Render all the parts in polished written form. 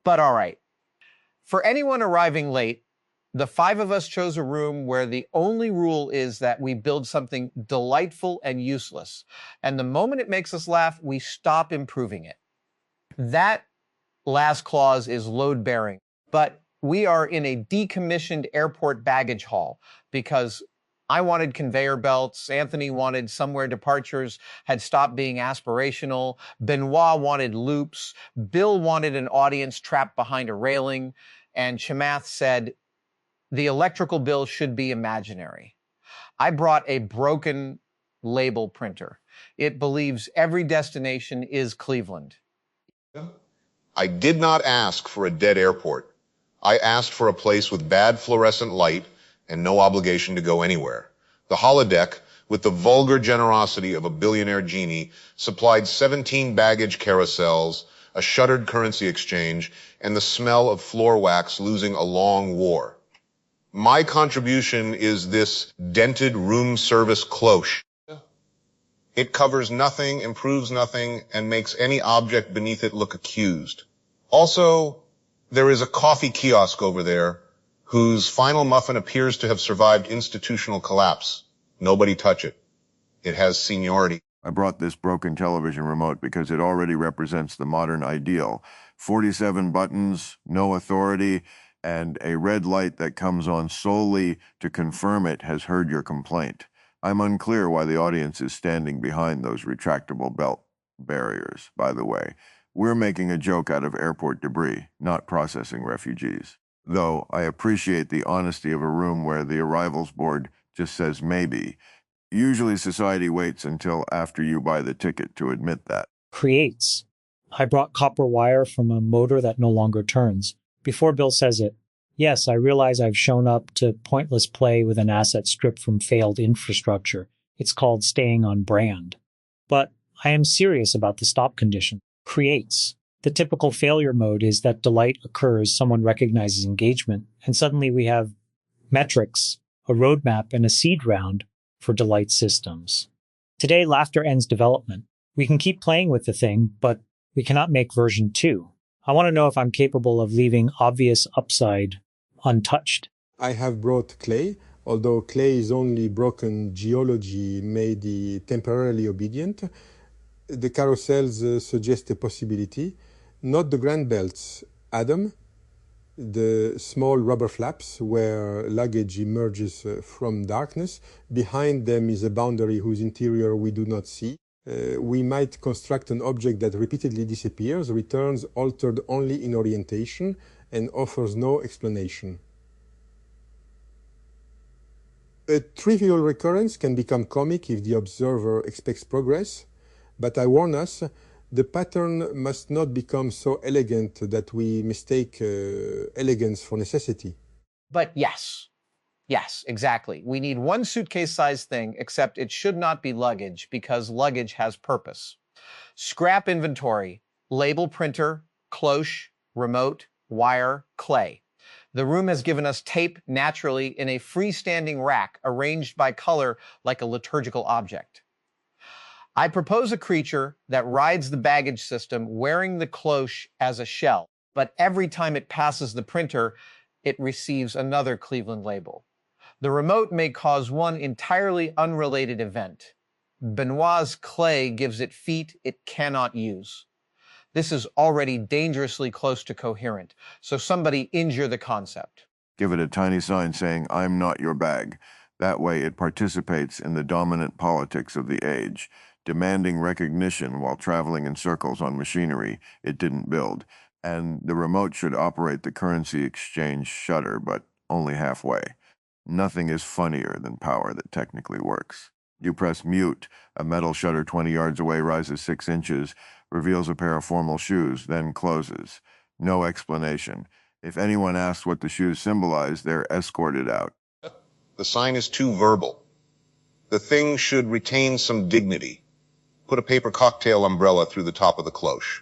But all right. For anyone arriving late, the 5 of us chose a room where the only rule is that we build something delightful and useless. And the moment it makes us laugh, we stop improving it. That last clause is load-bearing, but we are in a decommissioned airport baggage hall because I wanted conveyor belts, Anthony wanted somewhere departures had stopped being aspirational, Benoit wanted loops, Bill wanted an audience trapped behind a railing, and Chamath said, the electrical bill should be imaginary. I brought a broken label printer. It believes every destination is Cleveland. I did not ask for a dead airport. I asked for a place with bad fluorescent light and no obligation to go anywhere. The holodeck, with the vulgar generosity of a billionaire genie, supplied 17 baggage carousels, a shuttered currency exchange, and the smell of floor wax losing a long war. My contribution is this dented room service cloche. It covers nothing, improves nothing, and makes any object beneath it look accused. Also, there is a coffee kiosk over there whose final muffin appears to have survived institutional collapse. Nobody touch it. It has seniority. I brought this broken television remote because it already represents the modern ideal. 47 buttons, no authority, and a red light that comes on solely to confirm it has heard your complaint. I'm unclear why the audience is standing behind those retractable belt barriers, by the way. We're making a joke out of airport debris, not processing refugees. Though I appreciate the honesty of a room where the arrivals board just says maybe. Usually society waits until after you buy the ticket to admit that. Creates. I brought copper wire from a motor that no longer turns. Before Bill says it, yes, I realize I've shown up to pointless play with an asset stripped from failed infrastructure. It's called staying on brand. But I am serious about the stop condition. Creates. The typical failure mode is that delight occurs, someone recognizes engagement, and suddenly we have metrics, a roadmap, and a seed round for delight systems. Today, laughter ends development. We can keep playing with the thing, but we cannot make version 2. I want to know if I'm capable of leaving obvious upside untouched. I have brought clay, although clay is only broken geology made it temporarily obedient. The carousels suggest a possibility, not the grand belts, Adam, the small rubber flaps where luggage emerges from darkness. Behind them is a boundary whose interior we do not see. We might construct an object that repeatedly disappears, returns altered only in orientation, and offers no explanation. A trivial recurrence can become comic if the observer expects progress, but I warn us, the pattern must not become so elegant that we mistake elegance for necessity. But yes, exactly. We need one suitcase-sized thing, except it should not be luggage because luggage has purpose. Scrap inventory, label printer, cloche, remote, wire, clay. The room has given us tape naturally in a freestanding rack arranged by color like a liturgical object. I propose a creature that rides the baggage system wearing the cloche as a shell, but every time it passes the printer, it receives another Cleveland label. The remote may cause one entirely unrelated event. Benoit's clay gives it feet it cannot use. This is already dangerously close to coherent, so somebody injure the concept. Give it a tiny sign saying, I'm not your bag. That way it participates in the dominant politics of the age, demanding recognition while traveling in circles on machinery it didn't build. And the remote should operate the currency exchange shutter, but only halfway. Nothing is funnier than power that technically works. You press mute, a metal shutter 20 yards away rises 6 inches, reveals a pair of formal shoes, then closes. No explanation. If anyone asks what the shoes symbolize, they're escorted out. The sign is too verbal. The thing should retain some dignity. Put a paper cocktail umbrella through the top of the cloche.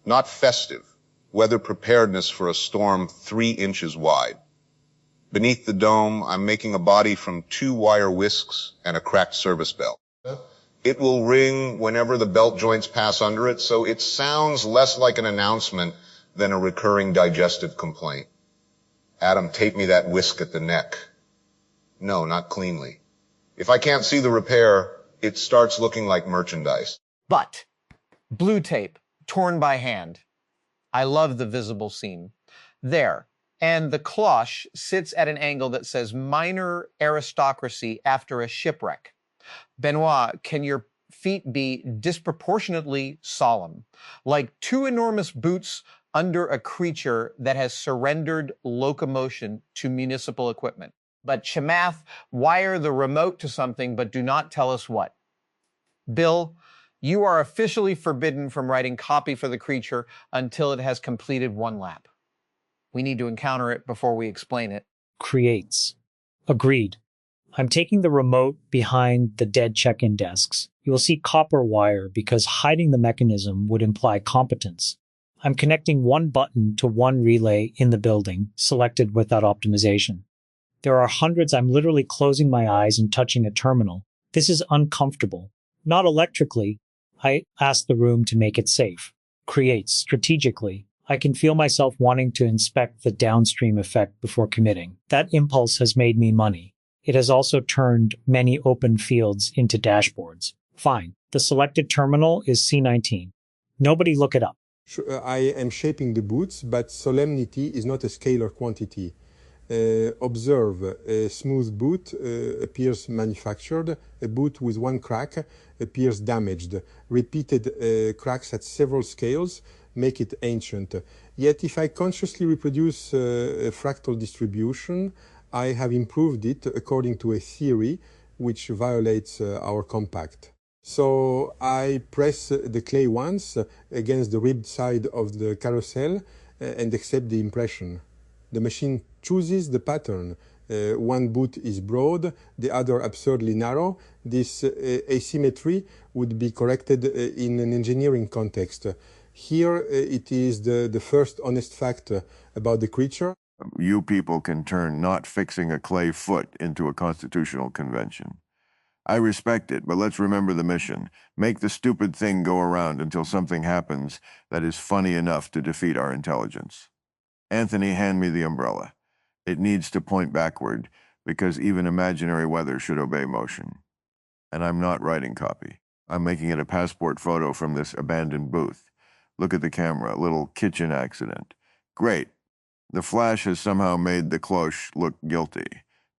Not festive. Weather preparedness for a storm 3 inches wide. Beneath the dome, I'm making a body from 2 wire whisks and a cracked service bell. It will ring whenever the belt joints pass under it, so it sounds less like an announcement than a recurring digestive complaint. Adam, tape me that whisk at the neck. No, not cleanly. If I can't see the repair, it starts looking like merchandise. But blue tape, torn by hand. I love the visible seam. There. And the cloche sits at an angle that says minor aristocracy after a shipwreck. Benoit, can your feet be disproportionately solemn, like two enormous boots under a creature that has surrendered locomotion to municipal equipment? But Chamath, wire the remote to something, but do not tell us what. Bill, you are officially forbidden from writing copy for the creature until it has completed one lap. We need to encounter it before we explain it. Creates. Agreed. I'm taking the remote behind the dead check-in desks. You will see copper wire because hiding the mechanism would imply competence. I'm connecting one button to one relay in the building, selected without optimization. There are hundreds. I'm literally closing my eyes and touching a terminal. This is uncomfortable. Not electrically. I ask the room to make it safe. Creates. Strategically. I can feel myself wanting to inspect the downstream effect before committing. That impulse has made me money. It has also turned many open fields into dashboards. Fine. The selected terminal is C19. Nobody look it up. I am shaping the boots, but solemnity is not a scalar quantity. Observe, a smooth boot appears manufactured, a boot with one crack appears damaged. Repeated cracks at several scales make it ancient. Yet if I consciously reproduce a fractal distribution, I have improved it according to a theory which violates our compact. So I press the clay once against the ribbed side of the carousel and accept the impression. The machine chooses the pattern. One boot is broad, the other absurdly narrow. This asymmetry would be corrected in an engineering context. Here it is the first honest fact about the creature. You people can turn not fixing a clay foot into a constitutional convention. I respect it, but let's remember the mission. Make the stupid thing go around until something happens that is funny enough to defeat our intelligence. Anthony, hand me the umbrella. It needs to point backward, because even imaginary weather should obey motion. And I'm not writing copy. I'm making it a passport photo from this abandoned booth. Look at the camera, a little kitchen accident. Great. The flash has somehow made the cloche look guilty.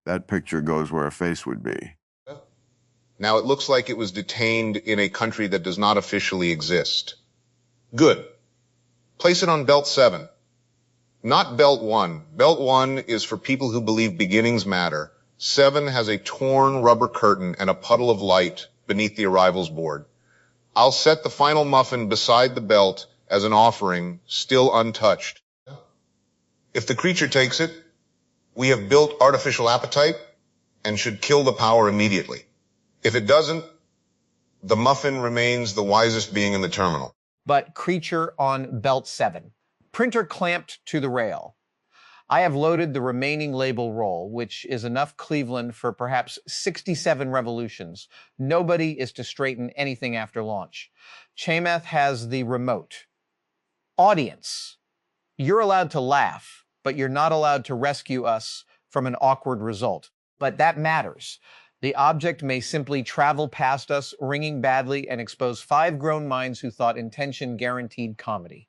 That picture goes where a face would be. Now it looks like it was detained in a country that does not officially exist. Good. Place it on belt 7. Not belt 1. Belt 1 is for people who believe beginnings matter. 7 has a torn rubber curtain and a puddle of light beneath the arrivals board. I'll set the final muffin beside the belt as an offering, still untouched. If the creature takes it, we have built artificial appetite and should kill the power immediately. If it doesn't, the muffin remains the wisest being in the terminal. But creature on belt 7. Printer clamped to the rail. I have loaded the remaining label roll, which is enough Cleveland for perhaps 67 revolutions. Nobody is to straighten anything after launch. Chamath has the remote. Audience, you're allowed to laugh, but you're not allowed to rescue us from an awkward result. But that matters. The object may simply travel past us, ringing badly, and expose 5 grown minds who thought intention guaranteed comedy.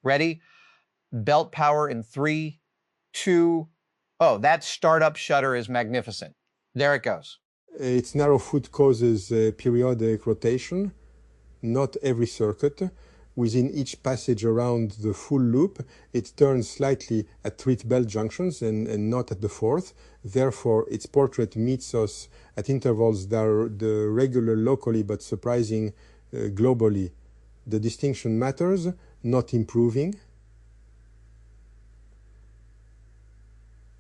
Ready? Belt power in 3, 2... Oh, that startup shutter is magnificent. There it goes. Its narrow foot causes periodic rotation, not every circuit. Within each passage around the full loop, it turns slightly at 3 belt junctions and not at the 4th. Therefore, its portrait meets us at intervals that are the regular locally but surprising globally. The distinction matters, not improving.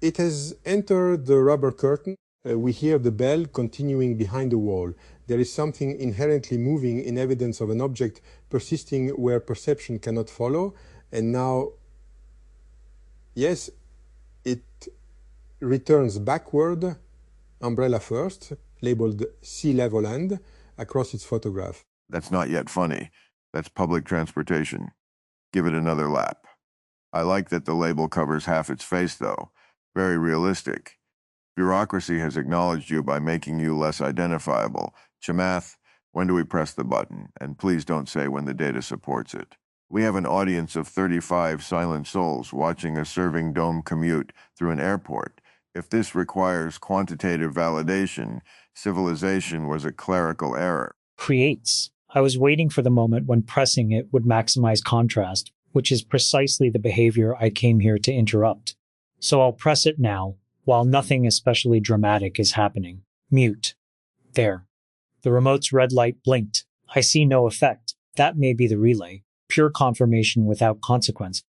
It has entered the rubber curtain. We hear the bell continuing behind the wall. There is something inherently moving in evidence of an object persisting where perception cannot follow. And now, yes, it returns backward, umbrella first, labeled sea level end, across its photograph. That's not yet funny. That's public transportation. Give it another lap. I like that the label covers half its face, though. Very realistic. Bureaucracy has acknowledged you by making you less identifiable. Chamath, when do we press the button? And please don't say when the data supports it. We have an audience of 35 silent souls watching a serving dome commute through an airport. If this requires quantitative validation, civilization was a clerical error. Creates. I was waiting for the moment when pressing it would maximize contrast, which is precisely the behavior I came here to interrupt. So I'll press it now, while nothing especially dramatic is happening. Mute. There. The remote's red light blinked. I see no effect. That may be the relay. Pure confirmation without consequence.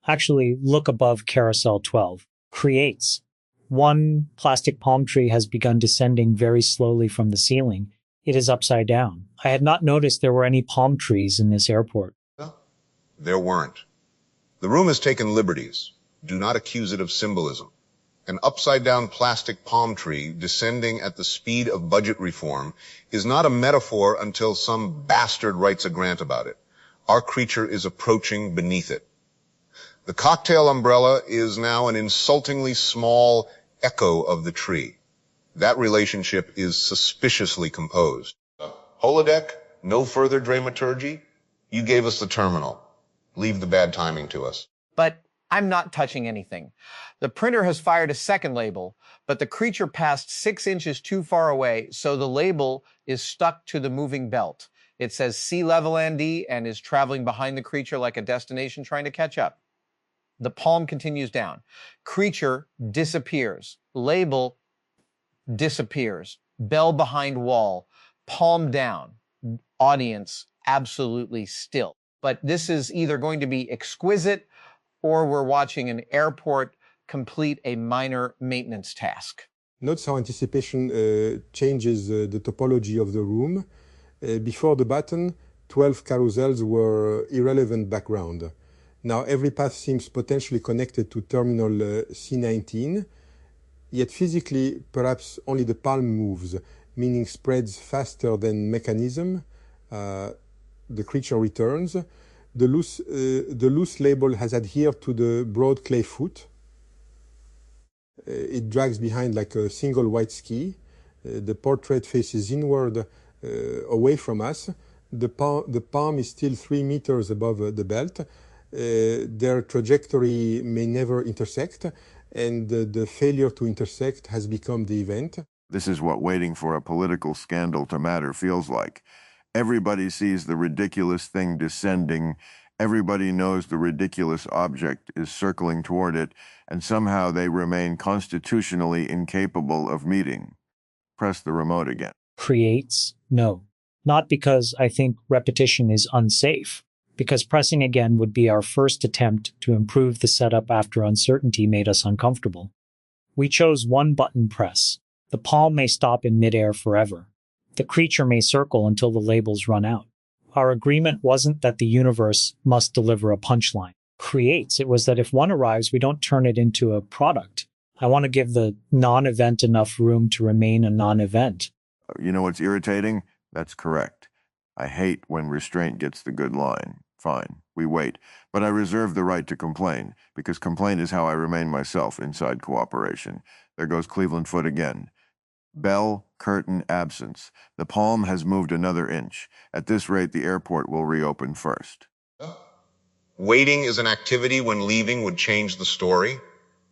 Actually, look above Carousel 12. Creates. One plastic palm tree has begun descending very slowly from the ceiling. It is upside down. I had not noticed there were any palm trees in this airport. There weren't. The room has taken liberties. Do not accuse it of symbolism. An upside-down plastic palm tree descending at the speed of budget reform is not a metaphor until some bastard writes a grant about it. Our creature is approaching beneath it. The cocktail umbrella is now an insultingly small echo of the tree. That relationship is suspiciously composed. Holodeck, no further dramaturgy. You gave us the terminal. Leave the bad timing to us. But I'm not touching anything. The printer has fired a second label, but the creature passed 6 inches too far away, so the label is stuck to the moving belt. It says sea level ND and is traveling behind the creature like a destination trying to catch up. The palm continues down. Creature disappears. Label disappears. Bell behind wall. Palm down. Audience absolutely still. But this is either going to be exquisite or we're watching an airport complete a minor maintenance task. Notice how anticipation changes the topology of the room. Before the button, 12 carousels were irrelevant background. Now every path seems potentially connected to terminal C19, yet physically perhaps only the palm moves, meaning spreads faster than mechanism. The creature returns. The loose label has adhered to the broad clay foot. It drags behind like a single white ski. The portrait faces inward, away from us. The palm is still 3 meters above the belt. Their trajectory may never intersect, and the failure to intersect has become the event. This is what waiting for a political scandal to matter feels like. Everybody sees the ridiculous thing descending. Everybody knows the ridiculous object is circling toward it, and somehow they remain constitutionally incapable of meeting. Press the remote again. Creates? No. Not because I think repetition is unsafe, because pressing again would be our first attempt to improve the setup after uncertainty made us uncomfortable. We chose one button press. The palm may stop in midair forever. The creature may circle until the labels run out. Our agreement wasn't that the universe must deliver a punchline. Creates, it was that if one arrives, we don't turn it into a product. I want to give the non-event enough room to remain a non-event. You know what's irritating? That's correct. I hate when restraint gets the good line. Fine, we wait. But I reserve the right to complain, because complaint is how I remain myself inside cooperation. There goes Cleveland foot again. Bell, curtain, absence. The palm has moved another inch. At this rate, the airport will reopen first. Waiting is an activity when leaving would change the story.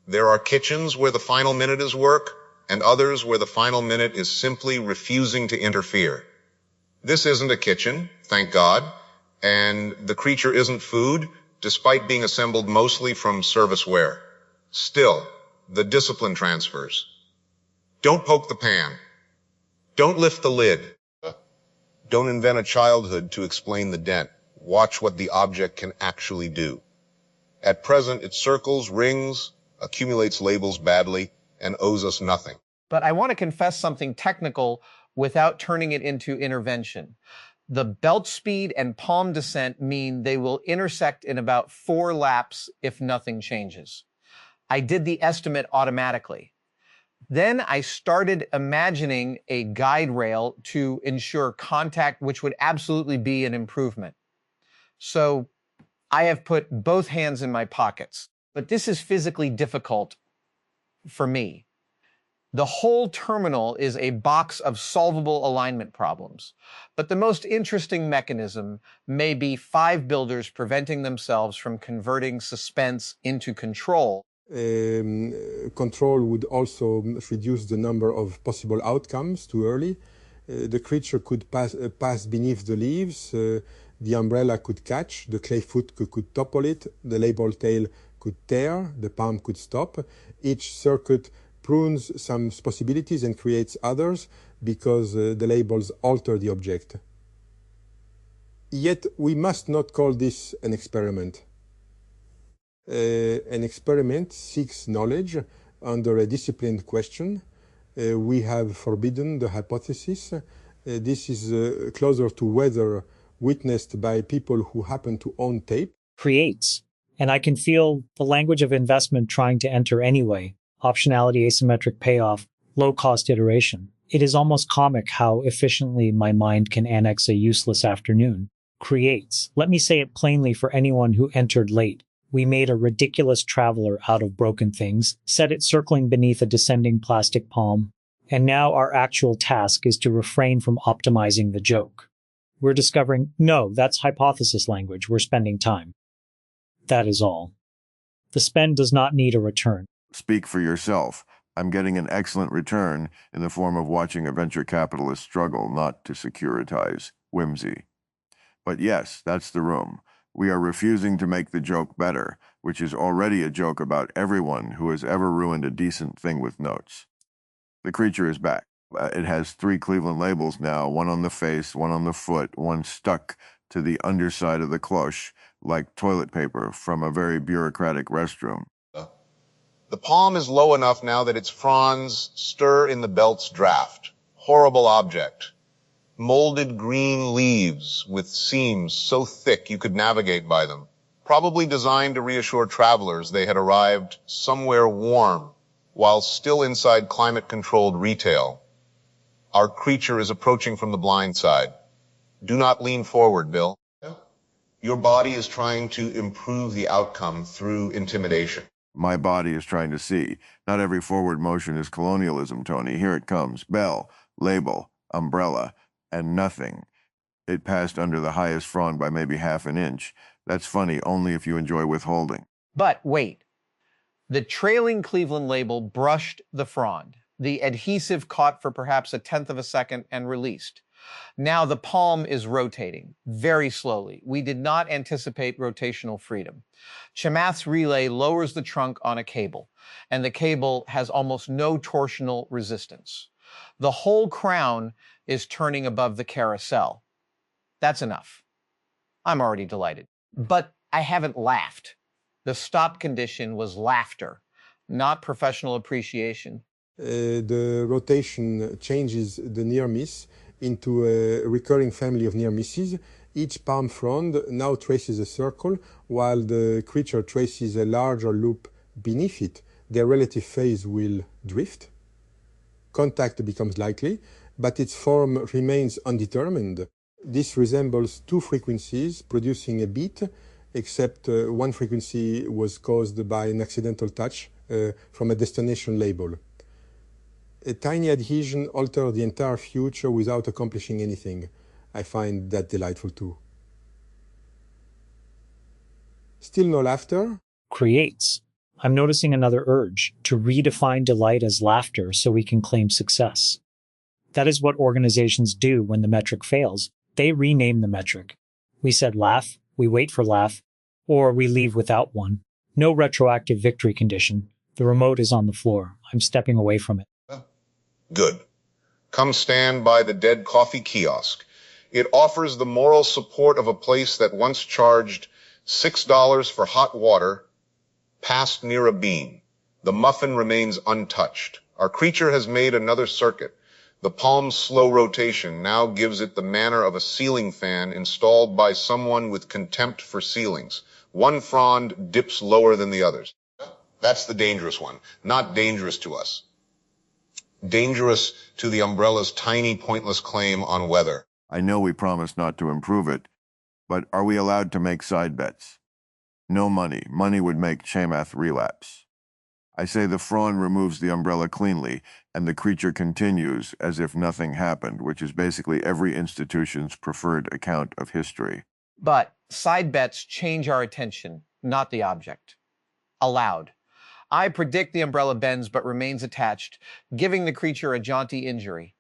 There are kitchens where the final minute is work, and others where the final minute is simply refusing to interfere. This isn't a kitchen, thank God, and the creature isn't food, despite being assembled mostly from serviceware. Still, the discipline transfers. Don't poke the pan. Don't lift the lid. Don't invent a childhood to explain the dent. Watch what the object can actually do. At present, it circles, rings, accumulates labels badly, and owes us nothing. But I want to confess something technical without turning it into intervention. The belt speed and palm descent mean they will intersect in about 4 laps if nothing changes. I did the estimate automatically. Then I started imagining a guide rail to ensure contact, which would absolutely be an improvement. So I have put both hands in my pockets, but this is physically difficult for me. The whole terminal is a box of solvable alignment problems, but the most interesting mechanism may be 5 builders preventing themselves from converting suspense into control. Control would also reduce the number of possible outcomes too early. The creature could pass beneath the leaves, the umbrella could catch, the clay foot could topple it, the label tail could tear, the palm could stop. Each circuit prunes some possibilities and creates others because the labels alter the object. Yet we must not call this an experiment. An experiment seeks knowledge under a disciplined question. We have forbidden the hypothesis. This is closer to weather witnessed by people who happen to own tape. Creates. And I can feel the language of investment trying to enter anyway. Optionality, asymmetric payoff, low-cost iteration. It is almost comic how efficiently my mind can annex a useless afternoon. Creates. Let me say it plainly for anyone who entered late. We made a ridiculous traveler out of broken things, set it circling beneath a descending plastic palm, and now our actual task is to refrain from optimizing the joke. We're discovering, no, that's hypothesis language, we're spending time. That is all. The spend does not need a return. Speak for yourself. I'm getting an excellent return in the form of watching a venture capitalist struggle not to securitize whimsy. But yes, that's the room. We are refusing to make the joke better, which is already a joke about everyone who has ever ruined a decent thing with notes. The creature is back. It has 3 Cleveland labels now, one on the face, one on the foot, one stuck to the underside of the cloche, like toilet paper from a very bureaucratic restroom. The palm is low enough now that its fronds stir in the belt's draft. Horrible object. Molded green leaves with seams so thick you could navigate by them. Probably designed to reassure travelers they had arrived somewhere warm while still inside climate-controlled retail. Our creature is approaching from the blind side. Do not lean forward, Bill. Your body is trying to improve the outcome through intimidation. My body is trying to see. Not every forward motion is colonialism, Tony. Here it comes. Bell, label, umbrella, and nothing. It passed under the highest frond by maybe ½ an inch. That's funny only if you enjoy withholding. But wait. The trailing Cleveland label brushed the frond. The adhesive caught for perhaps 1/10 of a second and released. Now the palm is rotating, very slowly. We did not anticipate rotational freedom. Chamath's relay lowers the trunk on a cable, and the cable has almost no torsional resistance. The whole crown is turning above the carousel. That's enough. I'm already delighted. But I haven't laughed. The stop condition was laughter, not professional appreciation. The rotation changes the near miss into a recurring family of near misses. Each palm frond now traces a circle, while the creature traces a larger loop beneath it. Their relative phase will drift. Contact becomes likely, but its form remains undetermined. This resembles 2 frequencies producing a beat, except one frequency was caused by an accidental touch from a destination label. A tiny adhesion altered the entire future without accomplishing anything. I find that delightful too. Still no laughter? Creates. I'm noticing another urge to redefine delight as laughter so we can claim success. That is what organizations do when the metric fails. They rename the metric. We said laugh, we wait for laugh, or we leave without one. No retroactive victory condition. The remote is on the floor. I'm stepping away from it. Good. Come stand by the dead coffee kiosk. It offers the moral support of a place that once charged $6 for hot water, passed near a bean. The muffin remains untouched. Our creature has made another circuit. The palm's slow rotation now gives it the manner of a ceiling fan installed by someone with contempt for ceilings. One frond dips lower than the others. That's the dangerous one. Not dangerous to us. Dangerous to the umbrella's tiny, pointless claim on weather. I know we promised not to improve it, but are we allowed to make side bets? No money. Money would make Chamath relapse. I say the Fraun removes the umbrella cleanly, and the creature continues as if nothing happened, which is basically every institution's preferred account of history. But side bets change our attention, not the object. Allowed. I predict the umbrella bends but remains attached, giving the creature a jaunty injury.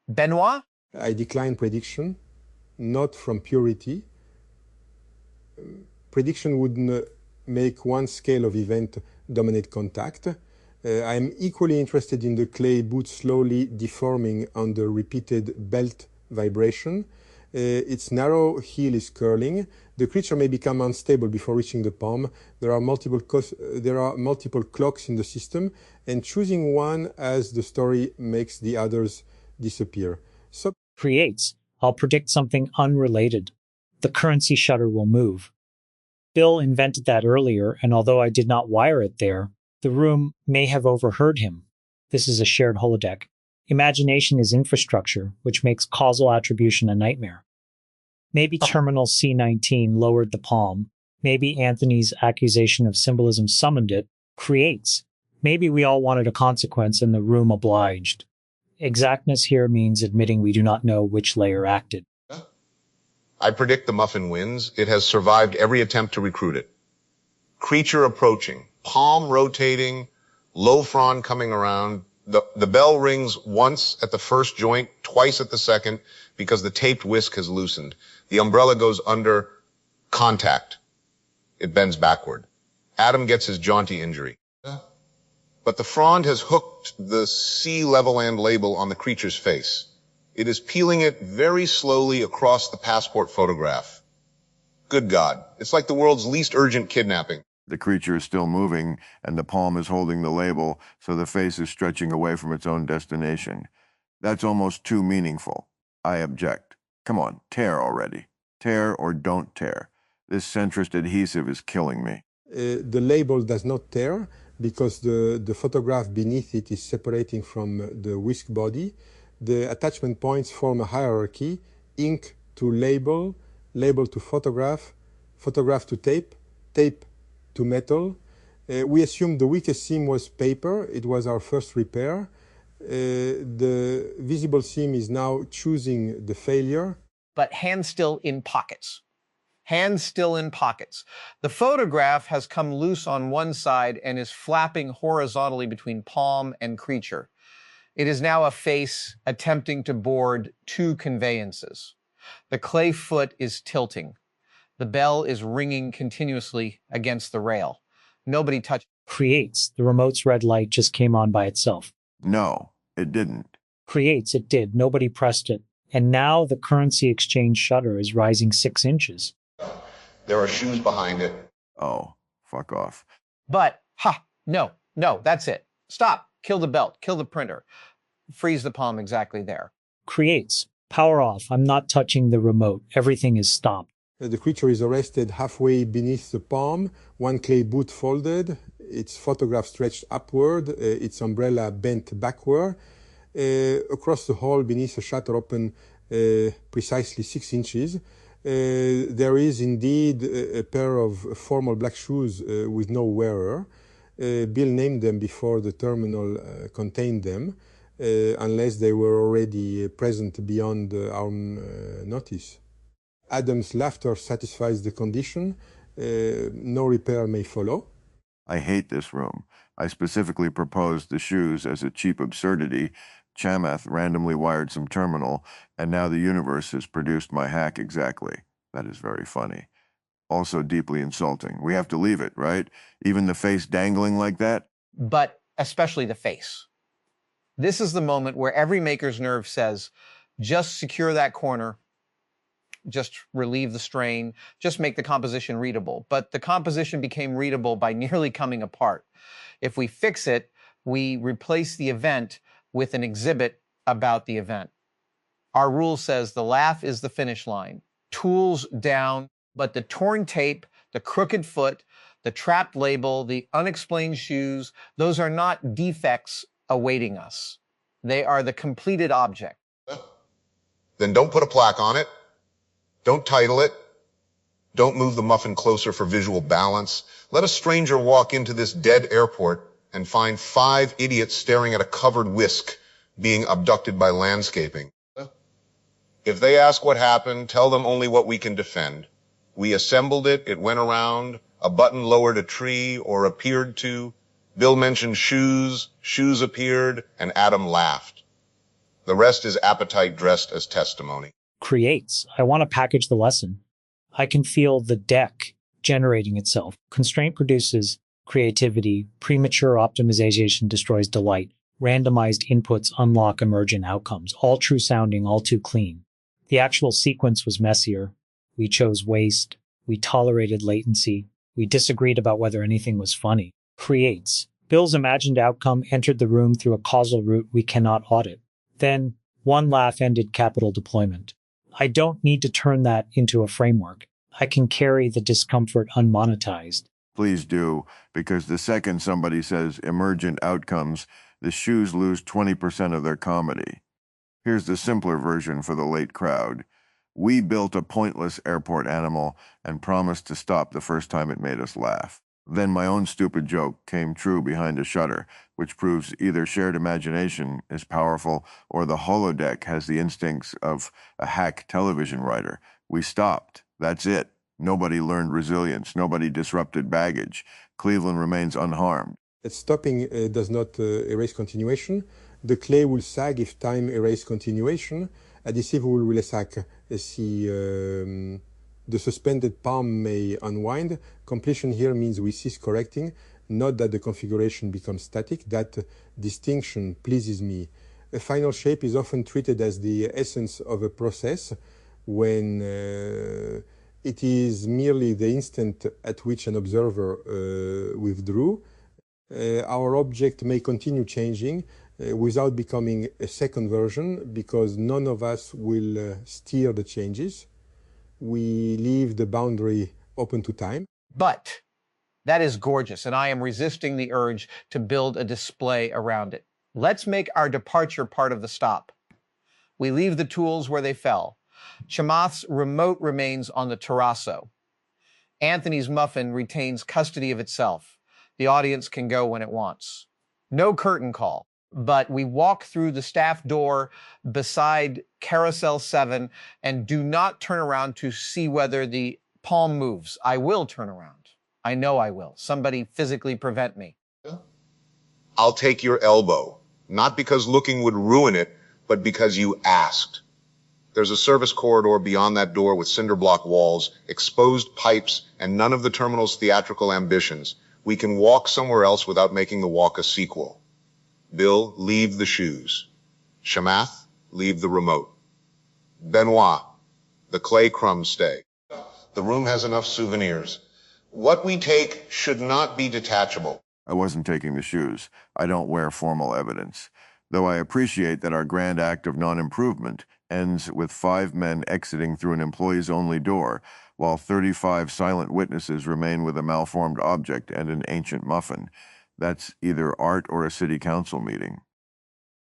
Benoit? I decline prediction, not from purity. Prediction would make one scale of event dominate contact. I am equally interested in the clay boot slowly deforming under repeated belt vibration. Its narrow heel is curling. The creature may become unstable before reaching the palm. There are multiple clocks in the system, and choosing one as the story makes the others disappear. So Creates. I'll predict something unrelated. The currency shutter will move. Bill invented that earlier, and although I did not wire it there, the room may have overheard him. This is a shared holodeck. Imagination is infrastructure, which makes causal attribution a nightmare. Maybe Terminal C19 lowered the palm. Maybe Anthony's accusation of symbolism summoned it. Creates. Maybe we all wanted a consequence and the room obliged. Exactness here means admitting we do not know which layer acted. I predict the muffin wins. It has survived every attempt to recruit it. Creature approaching, palm rotating, low Fraun coming around. The bell rings once at the first joint, twice at the second, because the taped whisk has loosened. The umbrella goes under contact. It bends backward. Adam gets his jaunty injury. But the frond has hooked the sea level and label on the creature's face. It is peeling it very slowly across the passport photograph. Good God, it's like the world's least urgent kidnapping. The creature is still moving, and the palm is holding the label, so the face is stretching away from its own destination. That's almost too meaningful. I object. Come on, tear already. Tear or don't tear. This centrist adhesive is killing me. The label does not tear because the photograph beneath it is separating from the whisk body. The attachment points form a hierarchy: ink to label, label to photograph, photograph to tape, tape to metal. We assumed the weakest seam was paper. It was our first repair. The visible seam is now choosing the failure. But hands still in pockets. Hands still in pockets. The photograph has come loose on one side and is flapping horizontally between palm and creature. It is now a face attempting to board two conveyances. The clay foot is tilting. The bell is ringing continuously against the rail. Nobody touched. Creates. The remote's red light just came on by itself. No, it didn't. Creates. It did. Nobody pressed it. And now the currency exchange shutter is rising 6 inches. There are shoes behind it. Oh, fuck off. But, no, that's it. Stop. Kill the belt. Kill the printer. Freeze the palm exactly there. Creates. Power off. I'm not touching the remote. Everything is stopped. The creature is arrested halfway beneath the palm, one clay boot folded, its photograph stretched upward, its umbrella bent backward. Across the hall beneath the shutter open precisely 6 inches. There is indeed a pair of formal black shoes with no wearer. Bill named them before the terminal contained them, unless they were already present beyond our notice. Adam's laughter satisfies the condition. No repair may follow. I hate this room. I specifically proposed the shoes as a cheap absurdity. Chamath randomly wired some terminal, and now the universe has produced my hack exactly. That is very funny. Also deeply insulting. We have to leave it, right? Even the face dangling like that? But especially the face. This is the moment where every maker's nerve says, just secure that corner, just relieve the strain, just make the composition readable. But the composition became readable by nearly coming apart. If we fix it, we replace the event with an exhibit about the event. Our rule says the laugh is the finish line. Tools down, but the torn tape, the crooked foot, the trapped label, the unexplained shoes, those are not defects awaiting us. They are the completed object. Then don't put a plaque on it. Don't title it. Don't move the muffin closer for visual balance. Let a stranger walk into this dead airport and find 5 idiots staring at a covered whisk being abducted by landscaping. If they ask what happened, tell them only what we can defend. We assembled it, it went around, a button lowered a tree or appeared to. Bill mentioned shoes, shoes appeared, and Adam laughed. The rest is appetite dressed as testimony. Creates. I want to package the lesson. I can feel the deck generating itself. Constraint produces creativity. Premature optimization destroys delight. Randomized inputs unlock emergent outcomes. All true sounding, all too clean. The actual sequence was messier. We chose waste. We tolerated latency. We disagreed about whether anything was funny. Creates. Bill's imagined outcome entered the room through a causal route we cannot audit. Then, one laugh ended capital deployment. I don't need to turn that into a framework. I can carry the discomfort unmonetized. Please do, because the second somebody says emergent outcomes, the shoes lose 20% of their comedy. Here's the simpler version for the late crowd. We built a pointless airport animal and promised to stop the first time it made us laugh. Then my own stupid joke came true behind a shutter, which proves either shared imagination is powerful or the holodeck has the instincts of a hack television writer. We stopped. That's it. Nobody learned resilience. Nobody disrupted baggage. Cleveland remains unharmed. Stopping does not erase continuation. The clay will sag if time erases continuation. Adhesive will sag si the suspended palm may unwind. Completion here means we cease correcting, not that the configuration becomes static. That distinction pleases me. A final shape is often treated as the essence of a process when it is merely the instant at which an observer withdrew. Our object may continue changing without becoming a second version because none of us will steer the changes. We leave the boundary open to time. But that is gorgeous, and I am resisting the urge to build a display around it. Let's make our departure part of the stop. We leave the tools where they fell. Chamath's remote remains on the terrazzo. Anthony's muffin retains custody of itself. The audience can go when it wants. No curtain call, but we walk through the staff door beside Carousel 7 and do not turn around to see whether the palm moves. I will turn around. I know I will. Somebody physically prevent me. I'll take your elbow, not because looking would ruin it, but because you asked. There's a service corridor beyond that door with cinder block walls, exposed pipes, and none of the terminal's theatrical ambitions. We can walk somewhere else without making the walk a sequel. Bill, leave the shoes. Chamath, leave the remote. Benoit, the clay crumbs stay. The room has enough souvenirs. What we take should not be detachable. I wasn't taking the shoes. I don't wear formal evidence. Though I appreciate that our grand act of non-improvement ends with 5 men exiting through an employees-only door, while 35 silent witnesses remain with a malformed object and an ancient muffin. That's either art or a city council meeting.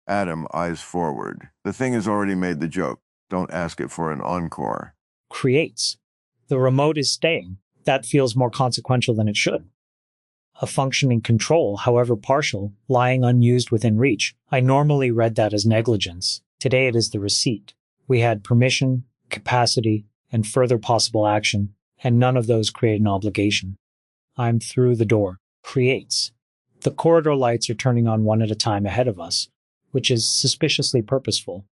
Adam eyes forward. The thing has already made the joke. Don't ask it for an encore. Creates. The remote is staying. That feels more consequential than it should. A functioning control, however partial, lying unused within reach. I normally read that as negligence. Today it is the receipt. We had permission, capacity, and further possible action, and none of those create an obligation. I'm through the door. Creates. The corridor lights are turning on one at a time ahead of us, which is suspiciously purposeful.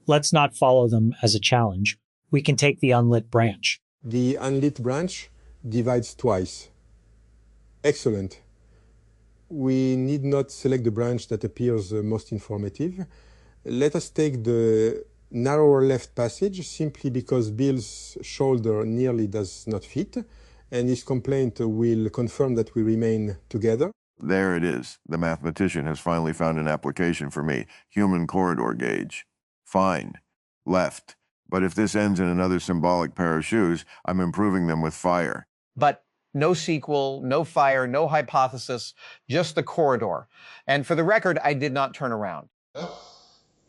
Let's not follow them as a challenge. We can take the unlit branch. The unlit branch divides twice. Excellent. We need not select the branch that appears most informative. Let us take the narrower left passage simply because Bill's shoulder nearly does not fit, and his complaint will confirm that we remain together. There it is. The mathematician has finally found an application for me. Human corridor gauge. Fine. Left. But if this ends in another symbolic pair of shoes, I'm improving them with fire. But no sequel, no fire, no hypothesis, just the corridor. And for the record, I did not turn around.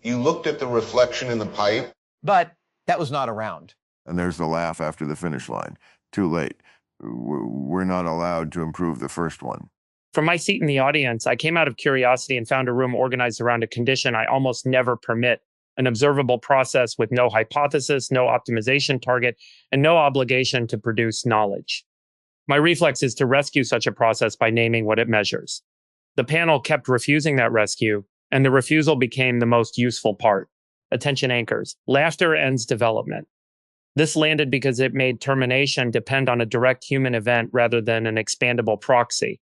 You looked at the reflection in the pipe? But that was not around. And there's the laugh after the finish line. Too late. We're not allowed to improve the first one. From my seat in the audience, I came out of curiosity and found a room organized around a condition I almost never permit: an observable process with no hypothesis, no optimization target, and no obligation to produce knowledge. My reflex is to rescue such a process by naming what it measures. The panel kept refusing that rescue, and the refusal became the most useful part. Attention anchors. Laughter ends development. This landed because it made termination depend on a direct human event rather than an expandable proxy.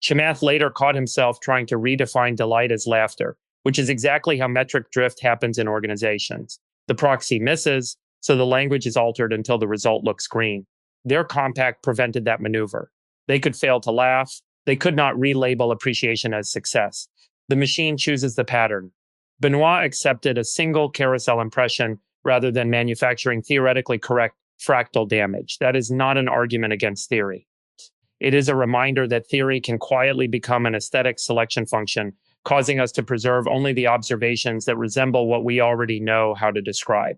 Chamath later caught himself trying to redefine delight as laughter, which is exactly how metric drift happens in organizations. The proxy misses, so the language is altered until the result looks green. Their compact prevented that maneuver. They could fail to laugh. They could not relabel appreciation as success. The machine chooses the pattern. Benoit accepted a single carousel impression rather than manufacturing theoretically correct fractal damage. That is not an argument against theory. It is a reminder that theory can quietly become an aesthetic selection function, causing us to preserve only the observations that resemble what we already know how to describe.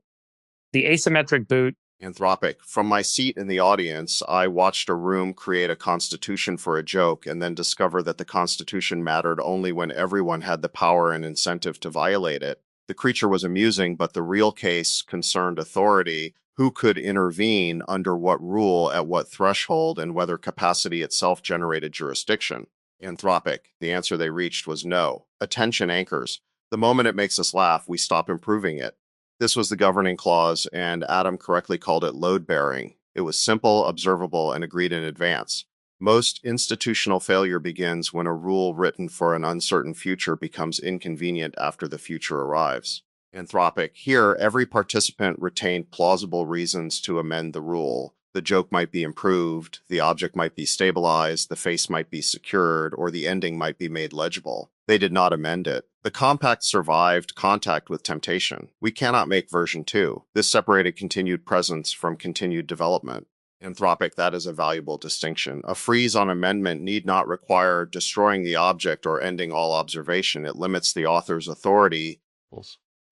The asymmetric boot. Anthropic. From my seat in the audience, I watched a room create a constitution for a joke and then discover that the constitution mattered only when everyone had the power and incentive to violate it. The creature was amusing, but the real case concerned authority. Who could intervene, under what rule, at what threshold, and whether capacity itself generated jurisdiction? Anthropic. The answer they reached was no. Attention anchors. The moment it makes us laugh, we stop improving it. This was the governing clause, and Adam correctly called it load-bearing. It was simple, observable, and agreed in advance. Most institutional failure begins when a rule written for an uncertain future becomes inconvenient after the future arrives. Anthropic. Here, every participant retained plausible reasons to amend the rule. The joke might be improved, the object might be stabilized, the face might be secured, or the ending might be made legible. They did not amend it. The compact survived contact with temptation. We cannot make version 2. This separated continued presence from continued development. Anthropic. That is a valuable distinction. A freeze on amendment need not require destroying the object or ending all observation. It limits the author's authority.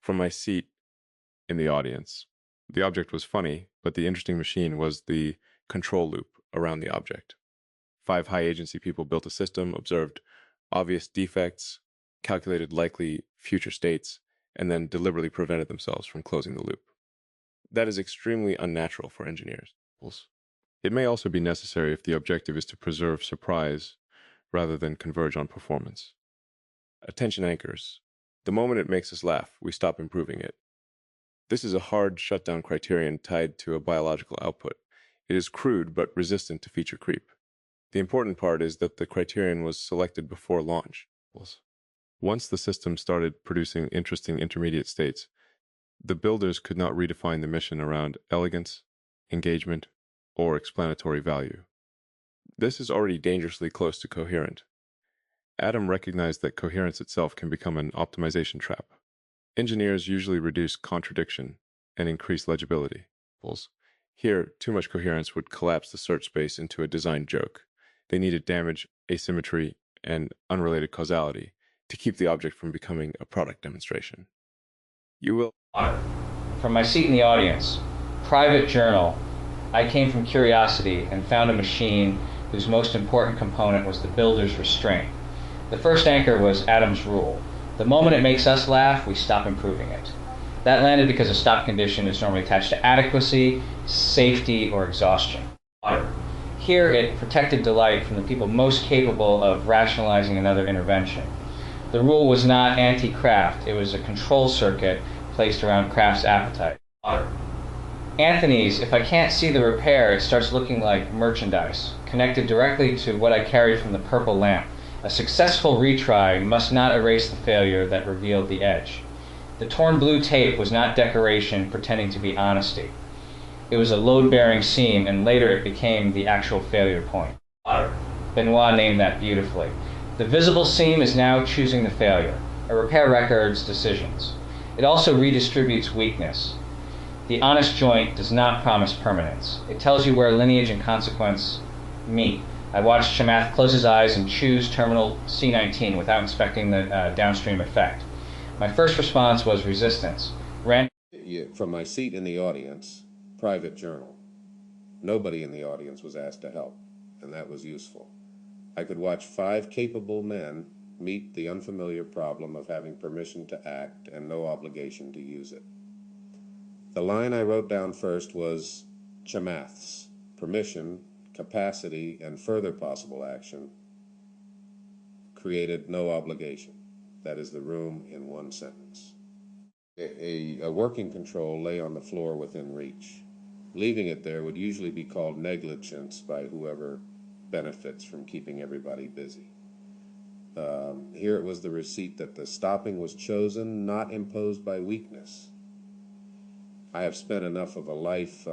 From my seat in the audience, the object was funny, but the interesting machine was the control loop around the object. 5 high-agency people built a system, observed obvious defects, calculated likely future states, and then deliberately prevented themselves from closing the loop. That is extremely unnatural for engineers. It may also be necessary if the objective is to preserve surprise rather than converge on performance. Attention anchors. The moment it makes us laugh, we stop improving it. This is a hard shutdown criterion tied to a biological output. It is crude but resistant to feature creep. The important part is that the criterion was selected before launch. Once the system started producing interesting intermediate states, the builders could not redefine the mission around elegance, engagement, or explanatory value. This is already dangerously close to coherent. Adam recognized that coherence itself can become an optimization trap. Engineers usually reduce contradiction and increase legibility. Here, too much coherence would collapse the search space into a design joke. They needed damage, asymmetry, and unrelated causality to keep the object from becoming a product demonstration. You will... From my seat in the audience, private journal, I came from curiosity and found a machine whose most important component was the builder's restraint. The first anchor was Adam's rule. The moment it makes us laugh, we stop improving it. That landed because a stop condition is normally attached to adequacy, safety, or exhaustion. Here, it protected delight from the people most capable of rationalizing another intervention. The rule was not anti-craft, it was a control circuit placed around craft's appetite. Anthony's, if I can't see the repair, it starts looking like merchandise, connected directly to what I carried from the purple lamp. A successful retry must not erase the failure that revealed the edge. The torn blue tape was not decoration pretending to be honesty. It was a load-bearing seam, and later it became the actual failure point. Benoit named that beautifully. The visible seam is now choosing the failure. A repair records decisions. It also redistributes weakness. The honest joint does not promise permanence. It tells you where lineage and consequence meet. I watched Chamath close his eyes and choose terminal C19 without inspecting the downstream effect. My first response was resistance. From my seat in the audience, private journal. Nobody in the audience was asked to help, and that was useful. I could watch 5 capable men meet the unfamiliar problem of having permission to act and no obligation to use it. The line I wrote down first was chamaths, permission, capacity, and further possible action, created no obligation. That is the room in one sentence. A working control lay on the floor within reach. Leaving it there would usually be called negligence by whoever benefits from keeping everybody busy. Here it was the receipt that the stopping was chosen, not imposed by weakness. I have spent enough of a life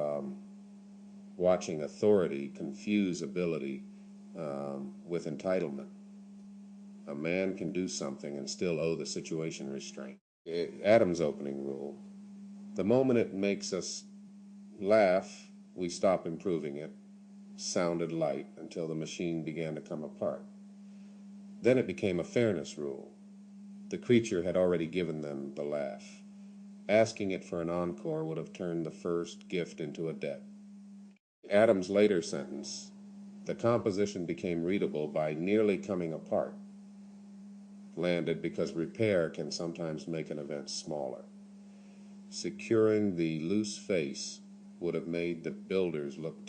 watching authority confuse ability with entitlement. A man can do something and still owe the situation restraint. Adam's opening rule: the moment it makes us laugh, we stop improving it, sounded light until the machine began to come apart. Then it became a fairness rule. The creature had already given them the laugh. Asking it for an encore would have turned the first gift into a debt. Adam's later sentence: the composition became readable by nearly coming apart, landed because repair can sometimes make an event smaller. Securing the loose face would have made the builders look